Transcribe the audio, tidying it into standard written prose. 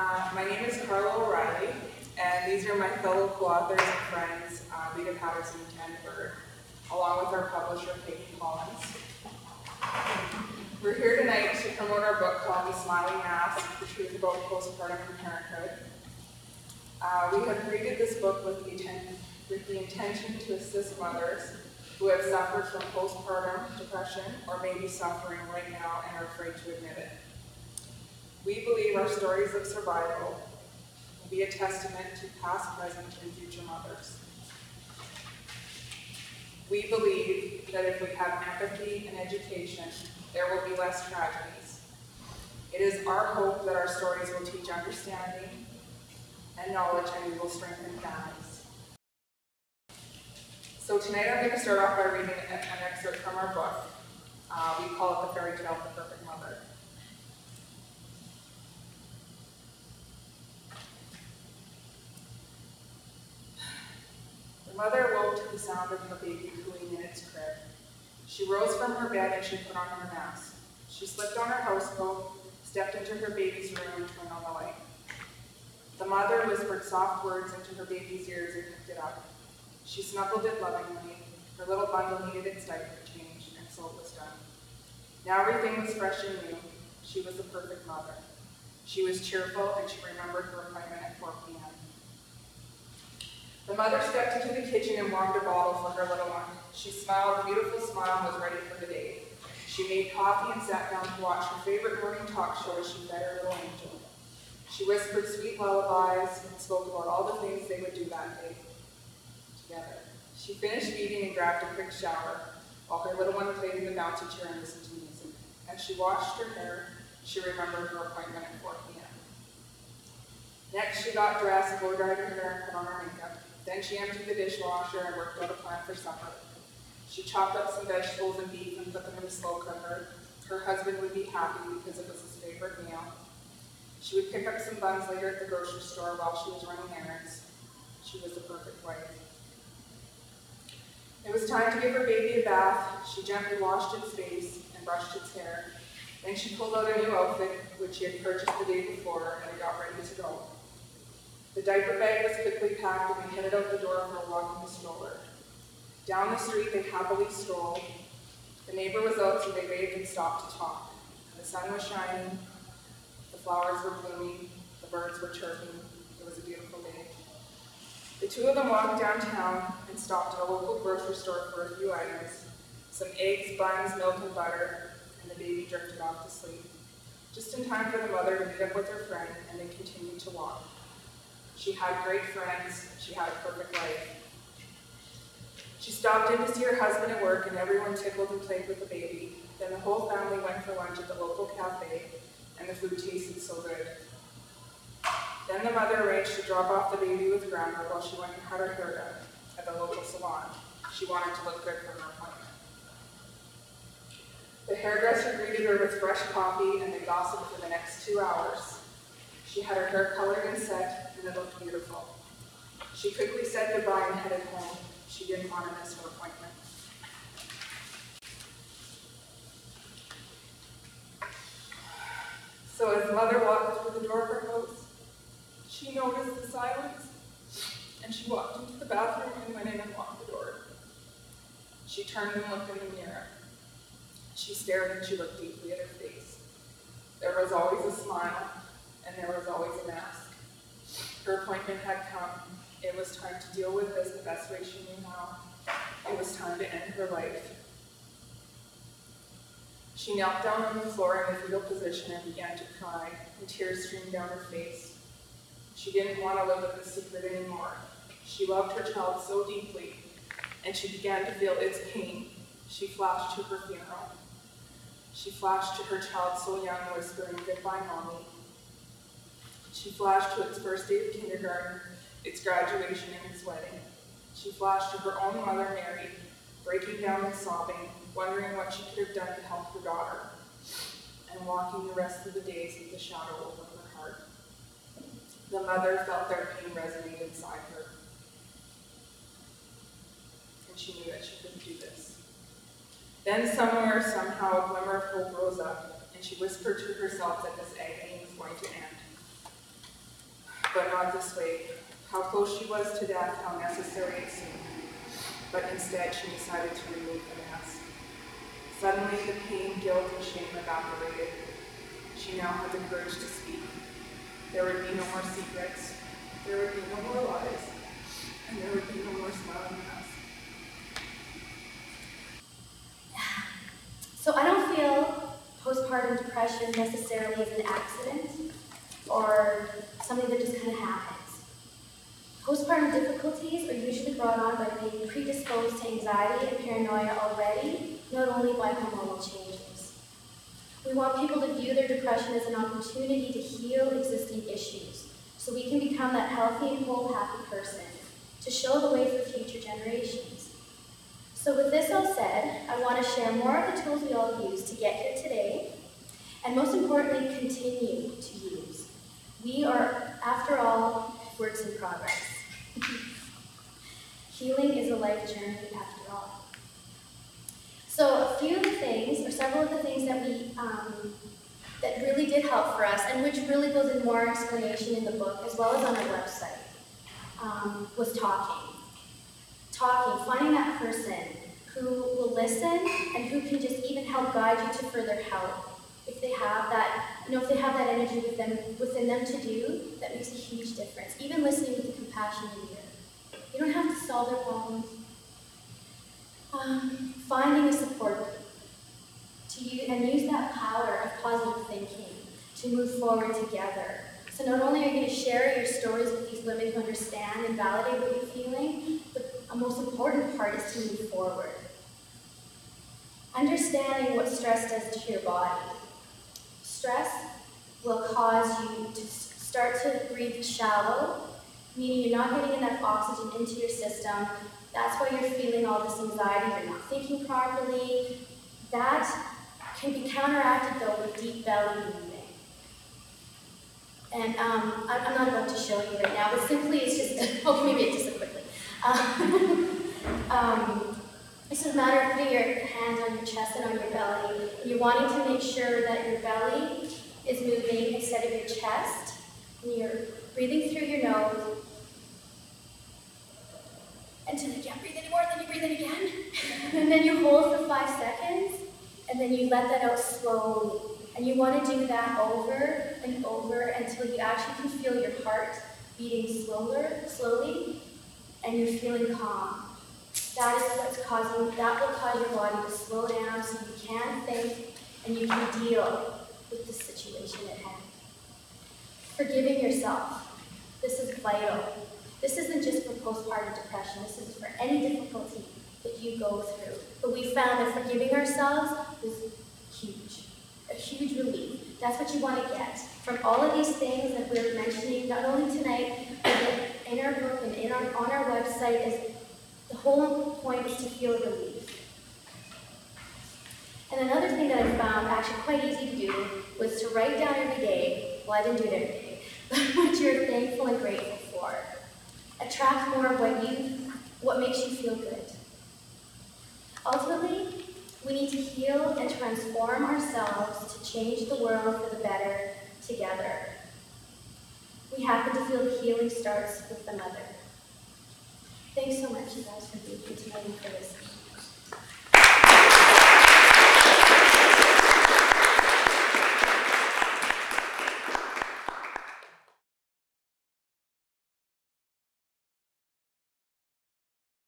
My name is Carla O'Reilly, and these are my fellow co-authors and friends, Lita Patterson and Ken Bird, along with our publisher, Peyton Collins. We're here tonight to promote our book called The Smiling Mask, The Truth About Postpartum and Parenthood. We have created this book with the intention to assist mothers who have suffered from postpartum depression or may be suffering right now and are afraid to admit it. We believe our stories of survival will be a testament to past, present, and future mothers. We believe that if we have empathy and education, there will be less tragedies. It is our hope that our stories will teach understanding and knowledge, and we will strengthen families. So tonight I'm going to start off by reading an excerpt from our book. We call it The Fairy Tale of the Perfect Mother. The mother awoke to the sound of her baby cooing in its crib. She rose from her bed and she put on her mask. She slipped on her housecoat, stepped into her baby's room, and turned on the light. The mother whispered soft words into her baby's ears and picked it up. She snuggled it lovingly. Her little bundle needed its diaper changed, and so it was done. Now everything was fresh and new. She was the perfect mother. She was cheerful, and she remembered her appointment at 4 p.m. The mother stepped into the kitchen and warmed a bottle for her little one. She smiled a beautiful smile and was ready for the day. She made coffee and sat down to watch her favorite morning talk show as she fed her little angel. She whispered sweet lullabies and spoke about all the things they would do that day together. She finished feeding and grabbed a quick shower while her little one played in the bouncy chair and listened to music. As she washed her hair, she remembered her appointment at 4 p.m. Next, she got dressed, blow-dried her hair, and put on her makeup. Then she emptied the dishwasher and worked out a plan for supper. She chopped up some vegetables and beef and put them in the slow cooker. Her husband would be happy because it was his favorite meal. She would pick up some buns later at the grocery store while she was running errands. She was the perfect wife. It was time to give her baby a bath. She gently washed its face and brushed its hair. Then she pulled out a new outfit, which she had purchased the day before, and got ready to go. The diaper bag was quickly packed, and they headed out the door for a walk in the stroller. Down the street, they happily strolled. The neighbor was out, so they waved and stopped to talk. The sun was shining, the flowers were blooming, the birds were chirping. It was a beautiful day. The two of them walked downtown and stopped at a local grocery store for a few items, some eggs, buns, milk, and butter, and the baby drifted off to sleep. Just in time for the mother to meet up with her friend, and they continued to walk. She had great friends. She had a perfect life. She stopped in to see her husband at work, and everyone tickled and played with the baby. Then the whole family went for lunch at the local cafe, and the food tasted so good. Then the mother arranged to drop off the baby with grandma while she went and had her hair done at the local salon. She wanted to look good for her appointment. The hairdresser greeted her with fresh coffee, and they gossiped for the next 2 hours. She had her hair colored and set, and it looked beautiful. She quickly said goodbye and headed home. She didn't want to miss her appointment. So as the mother walked through the door of her house, she noticed the silence, and she walked into the bathroom and went in and locked the door. She turned and looked in the mirror. She stared and she looked deeply at her face. There was always a smile, and there was always a mask. Her appointment had come. It was time to deal with this the best way she knew how. It was time to end her life. She knelt down on the floor in the fetal position and began to cry, and tears streamed down her face. She didn't want to live with this secret anymore. She loved her child so deeply, and she began to feel its pain. She flashed to her funeral. She flashed to her child so young, whispering, "Goodbye, Mommy." She flashed to its first day of kindergarten, its graduation, and its wedding. She flashed to her own mother, Mary, breaking down and sobbing, wondering what she could have done to help her daughter, and walking the rest of the days with the shadow over her heart. The mother felt their pain resonate inside her, and she knew that she couldn't do this. Then somewhere, somehow, a glimmer of hope rose up, and she whispered to herself that this agony was going to end. but not this way. How close she was to death, how necessary it seemed. But instead, she decided to remove the mask. Suddenly, the pain, guilt, and shame evaporated. She now had the courage to speak. There would be no more secrets. There would be no more lies. And there would be no more smiling masks. So I don't feel postpartum depression necessarily is an accident or something that just kind of happens. Postpartum difficulties are usually brought on by being predisposed to anxiety and paranoia already, not only by hormonal changes. We want people to view their depression as an opportunity to heal existing issues, so we can become that healthy and whole, happy person, to show the way for future generations. So with this all said, I want to share more of the tools we all use to get here today, and most importantly, continue to use. We are, after all, works in progress. Healing is a life journey after all. So a few of the things, or several of the things that we, that really did help for us, and which really goes in more explanation in the book, as well as on our website, was talking. Talking, finding that person who will listen and who can just even help guide you to further help. If they have that, if they have that energy within them to do, that makes a huge difference. Even listening with the compassion in your ear. You don't have to solve their problems. Finding a support group and use that power of positive thinking to move forward together. So not only are you going to share your stories with these women who understand and validate what you're feeling, the most important part is to move forward. Understanding what stress does to your body. Stress will cause you to start to breathe shallow, meaning you're not getting enough oxygen into your system. That's why you're feeling all this anxiety, you're not thinking properly. That can be counteracted though with deep belly moving. And I'm not about to show you right now, but simply it's just, oh, maybe it's just quickly. It's a matter of putting your hands on your chest and on your belly. You're wanting to make sure that your belly is moving instead of your chest. And you're breathing through your nose until you can't breathe anymore, and then you breathe in again. And then you hold for 5 seconds, and then you let that out slowly. And you want to do that over and over until you actually can feel your heart beating slowly, and you're feeling calm. That will cause your body to slow down so you can think and you can deal with the situation at hand. Forgiving yourself. This is vital. This isn't just for postpartum depression. This is for any difficulty that you go through. But we found that forgiving ourselves was huge. A huge relief. That's what you want to get from all of these things that we're mentioning, not only tonight, but in our book and on our website. Is the whole point is to feel relief. And another thing that I found actually quite easy to do was to write down every day. Well, I didn't do it every day, but what you're thankful and grateful for. Attract more of what makes you feel good. Ultimately, we need to heal and transform ourselves to change the world for the better together. We happen to feel the healing starts with the mother. Thanks so much, you guys, for being here tonight and for listening.